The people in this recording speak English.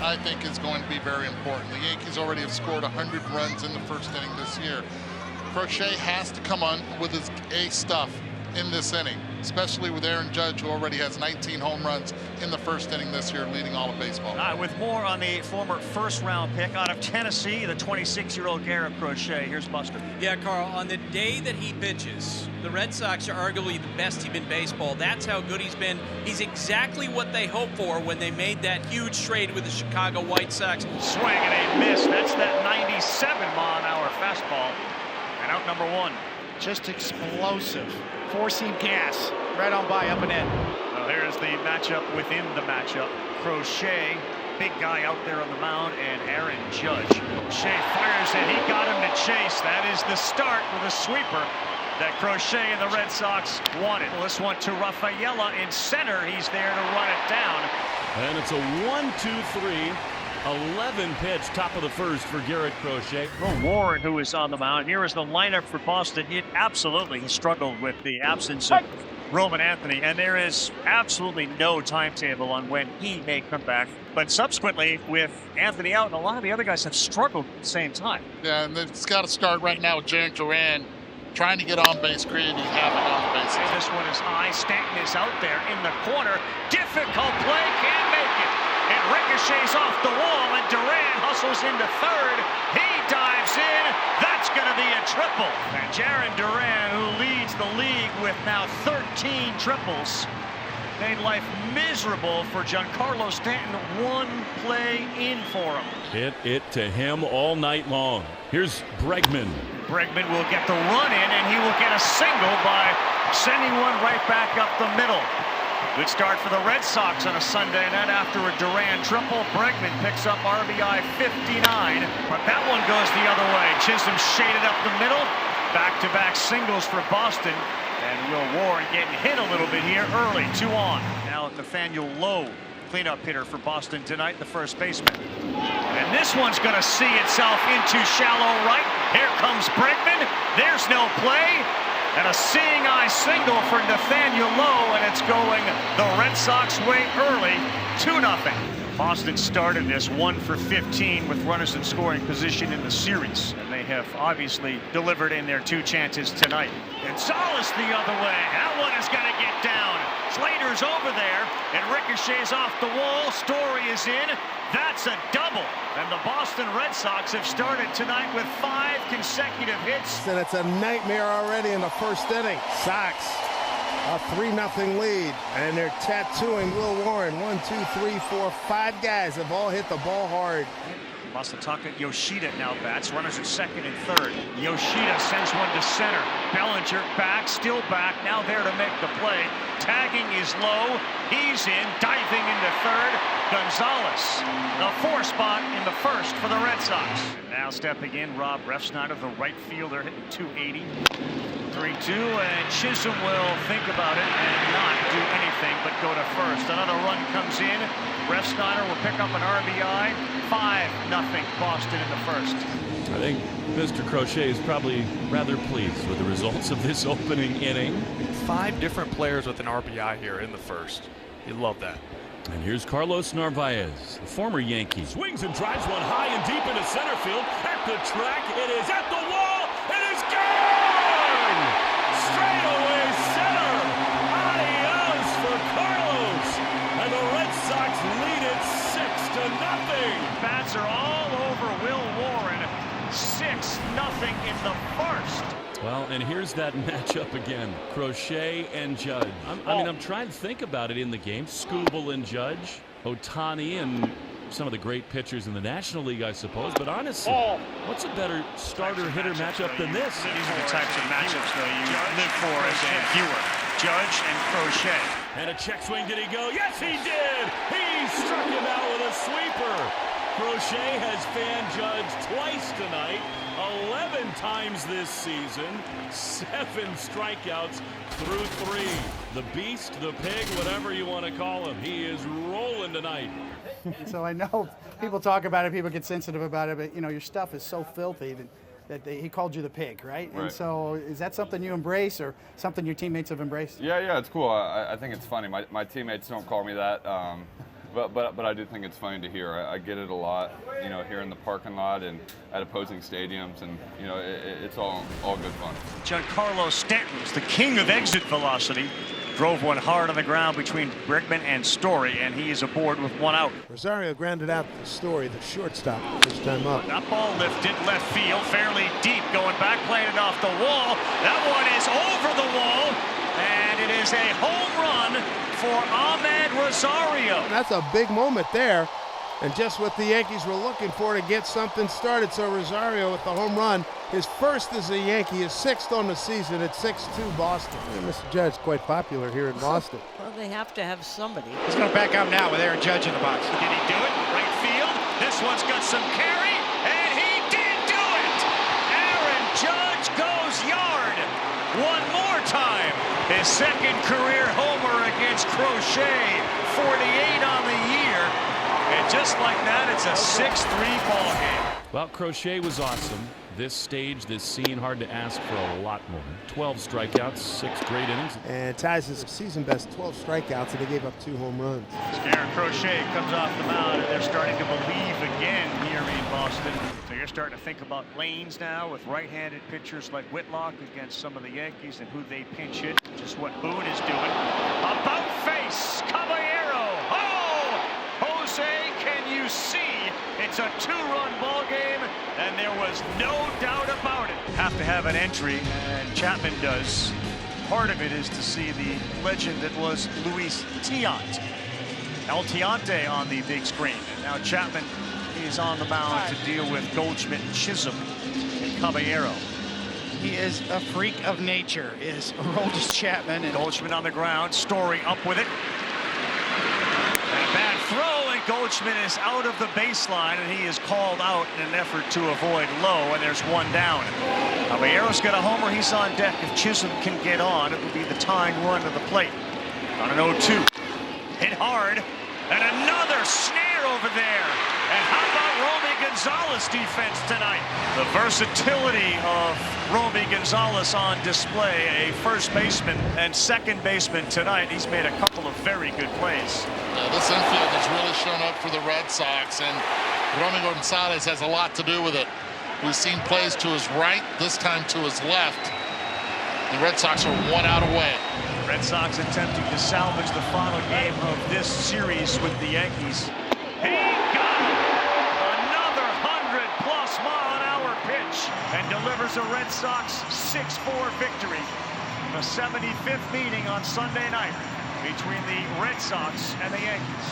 I think, is going to be very important. The Yankees already have scored 100 runs in the first inning this year. Crochet has to come on with his A stuff in this inning, especially with Aaron Judge, who already has 19 home runs in the first inning this year, leading all of baseball. With more on the former first-round pick out of Tennessee, the 26-year-old Garrett Crochet. Here's Buster. Yeah, Carl, on the day that he pitches, the Red Sox are arguably the best team in baseball. That's how good he's been. He's exactly what they hoped for when they made that huge trade with the Chicago White Sox. Swing and a miss. That's that 97-mile-an-hour fastball. And out number one. Just explosive. Four-seam gas. Right on by, up and in. Well, here's the matchup within the matchup. Crochet, big guy out there on the mound, and Aaron Judge. Crochet fires and he got him to chase. That is the start with a sweeper that Crochet and the Red Sox wanted. Well, this one to Rafaela in center. He's there to run it down. And it's a 1-2-3. 11 pitch, top of the first for Garrett Crochet. Warren, who is on the mound. Here is the lineup for Boston. It absolutely struggled with the absence of Roman Anthony, and there is absolutely no timetable on when he may come back. But subsequently, with Anthony out, and a lot of the other guys have struggled at the same time. Yeah, and it's got to start right now with Jarren Duran trying to get on base, creating havoc on the bases. And this one is high. Stanton is out there in the corner. Difficult play, can't make it. It ricochets off the wall, and Duran hustles into third. He dives in. That's going to be a triple. And Jarren Duran, who leads the league with now 13 triples, made life miserable for Giancarlo Stanton. One play in for him. Hit it to him all night long. Here's Bregman. Bregman will get the run in, and he will get a single by sending one right back up the middle. Good start for the Red Sox on a Sunday night after a Duran triple. Bregman picks up RBI 59, but that one goes the other way. Chisholm shaded up the middle. Back-to-back singles for Boston. And Will Warren getting hit a little bit here early. 2 on. Now Nathaniel Lowe, cleanup hitter for Boston tonight, the first baseman. And this one's going to see itself into shallow right. Here comes Bregman. There's no play. And a seeing eye single for Nathaniel Lowe, and it's going the Red Sox way early, 2-0. Boston started this 1 for 15 with runners in scoring position in the series, and they have obviously delivered in their 2 chances tonight. Gonzalez the other way. That one is going to get down. Slater's over there, and ricochets off the wall. Story is in. That's a double. And the Boston Red Sox have started tonight with 5 consecutive hits. And it's a nightmare already in the first inning. Sox, a 3-0 lead, and they're tattooing Will Warren. 1, 2, 3, 4, 5 guys have all hit the ball hard. Masataka Yoshida now bats. Runners at second and third. Yoshida sends one to center. Bellinger back, still back, now there to make the play. Tagging is Low. He's in, diving into third. Gonzalez, the 4 spot in the first for the Red Sox. And now stepping in, Rob Refsnyder, the right fielder, hitting 280. 3-2, and Chisholm will think about it and not do anything but go to first. Another run comes in. Refsnyder will pick up an RBI. 5-0 Boston in the first. I think Mr. Crochet is probably rather pleased with the results of this opening inning. 5 different players with an RBI here in the first. You love that. And here's Carlos Narvaez, the former Yankee. Swings and drives one high and deep into center field. At the track, it is at the wall. It is gone! Straight away center. Adios for Carlos. And the Red Sox lead it 6-0. Bats are all over Will Warren. 6-0 in the first. Well, and here's that matchup again. Crochet and Judge. I'm trying to think about it in the game. Skubal and Judge. Ohtani and some of the great pitchers in the National League, I suppose. But honestly, what's a better starter-hitter matchup than this? These are the types of matchups, though, you live for as a viewer. Judge and Crochet. And a check swing. Did he go? Yes, he did! He struck him out with a sweeper. Crochet has fanned Judge twice tonight. 11 times this season, 7 strikeouts through 3. The beast, the pig, whatever you want to call him, he is rolling tonight. So I know people talk about it, people get sensitive about it, but your stuff is so filthy that he called you the pig, right? And so is that something you embrace or something your teammates have embraced? Yeah, it's cool. I think it's funny. My teammates don't call me that. But I do think it's funny to hear. I get it a lot, you know, here in the parking lot and at opposing stadiums, and you know, it's all good fun. Giancarlo Stanton's the king of exit velocity. Drove one hard on the ground between Bregman and Story, and he is aboard with one out. Rosario grounded out the Story, the shortstop, first time up. That ball lifted left field, fairly deep, going back, playing it off the wall. That one is over the wall, and it is a home run for Ahmed Rosario. That's a big moment there, and just what the Yankees were looking for to get something started. So Rosario with the home run, his first as a Yankee, his 6th on the season at 6-2 Boston. And Mr. Judge quite popular here in Boston. Well, they have to have somebody. He's going to back out now with Aaron Judge in the box. Did he do it? Right field. This one's got some carry, and he did do it. Aaron Judge goes yard one more time. His 2nd career homer against Crochet, 48 on the year. And just like that, it's a 6-3 ball game. Well, Crochet was awesome. This stage, this scene, hard to ask for a lot more. 12 strikeouts, 6 great innings. And ties his season best 12 strikeouts, and they gave up 2 home runs. Garrett Crochet comes off the mound, and they're starting to believe again here in Boston. So you're starting to think about lanes now with right-handed pitchers like Whitlock against some of the Yankees and who they pinch hit, just what Boone is doing. About face, Caballero. Oh! Jose, can you see? It's a 2-run ball game, and there was no doubt about it. Have to have an entry, and Chapman does. Part of it is to see the legend that was Luis Tiant. El Tiante on the big screen. And now Chapman is on the mound to deal with Goldschmidt, Chisholm, and Caballero. He is a freak of nature, is Aroldis Chapman. And Goldschmidt on the ground, Story up with it. And a bad throw, and Goldschmidt is out of the baseline, and he is called out in an effort to avoid low, and there's one down. Caballero's got a homer. He's on deck. If Chisholm can get on, it will be the tying run to the plate. On an 0-2. Hit hard, and another snare over there. And how about Romy Gonzalez defense tonight? The versatility of Romy Gonzalez on display. A first baseman and second baseman tonight. He's made a couple of very good plays. This infield has really shown up for the Red Sox, and Romy Gonzalez has a lot to do with it. We've seen plays to his right, this time to his left. The Red Sox are 1 out away. Red Sox attempting to salvage the final game of this series with the Yankees. He got it! Another 100+ mile-an-hour pitch, and delivers a Red Sox 6-4 victory. The 75th meeting on Sunday night between the Red Sox and the Yankees.